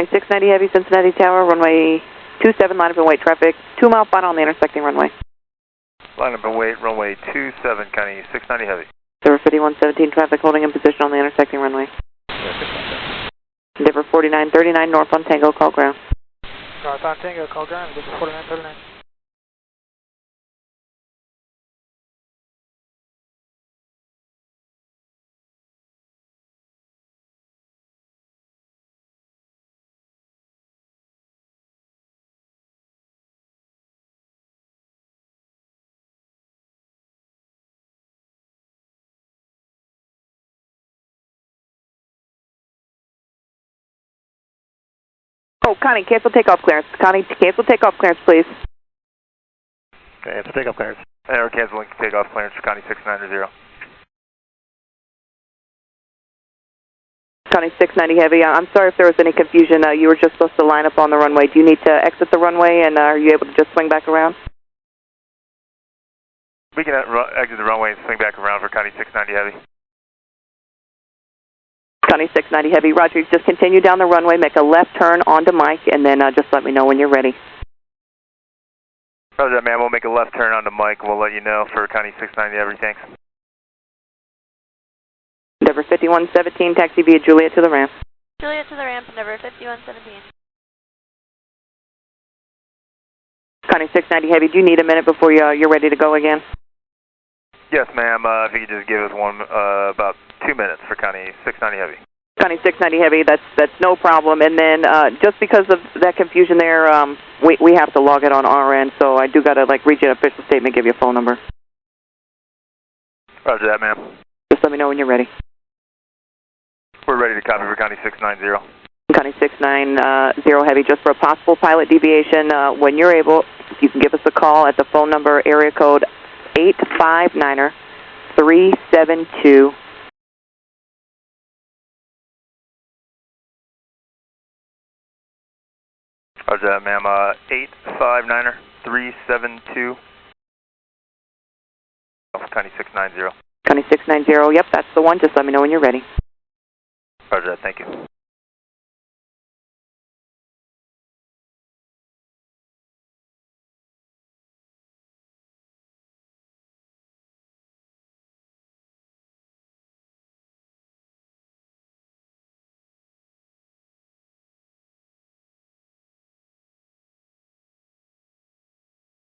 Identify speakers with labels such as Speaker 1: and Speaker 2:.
Speaker 1: 2690 Heavy, Cincinnati Tower, runway 27, line up and wait traffic, 2 mile final on the intersecting runway.
Speaker 2: Line up and wait, runway 27, County 690 Heavy.
Speaker 1: Endeavor 5117 traffic holding in position on the intersecting runway. Endeavor 4939 north on Tango, call ground.
Speaker 3: North on Tango, call ground, Endeavor 4939.
Speaker 1: Oh, Connie, cancel takeoff clearance. Connie, cancel takeoff clearance, please.
Speaker 2: Okay, cancel takeoff clearance. We're canceling takeoff clearance for County 690.
Speaker 1: Connie 690 Heavy, I'm sorry if there was any confusion. You were just supposed to line up on the runway. Do you need to exit the runway, and are you able to just swing back around?
Speaker 2: We can exit the runway and swing back around for County 690 Heavy.
Speaker 1: County 690 Heavy, roger. Just continue down the runway, make a left turn onto Mike, and then just let me know when you're ready.
Speaker 2: Roger that, man. We'll make a left turn onto Mike. We'll let you know for County 690 Heavy. Thanks.
Speaker 1: Endeavor 5117, taxi via Juliet to the ramp.
Speaker 4: Juliet to the ramp, Endeavor 5117.
Speaker 1: Connie 690 Heavy, do you need a minute before you're ready to go again?
Speaker 2: Yes, ma'am. If you could just give us about 2 minutes for County 690 Heavy.
Speaker 1: Connie 690 Heavy, that's no problem. And then just because of that confusion there, we have to log it on our end, so I do got to read you an official statement, give you a phone number.
Speaker 2: Roger that, ma'am.
Speaker 1: Just let me know when you're ready.
Speaker 2: We're ready to copy for County 690.
Speaker 1: Connie 690 Heavy, just for a possible pilot deviation, when you're able, you can give us a call at the phone number area code 859-372.
Speaker 2: Roger that, ma'am. 859-372. County 690.
Speaker 1: Connie 690, yep, that's the one. Just let me know when you're ready.
Speaker 2: Roger that, thank you.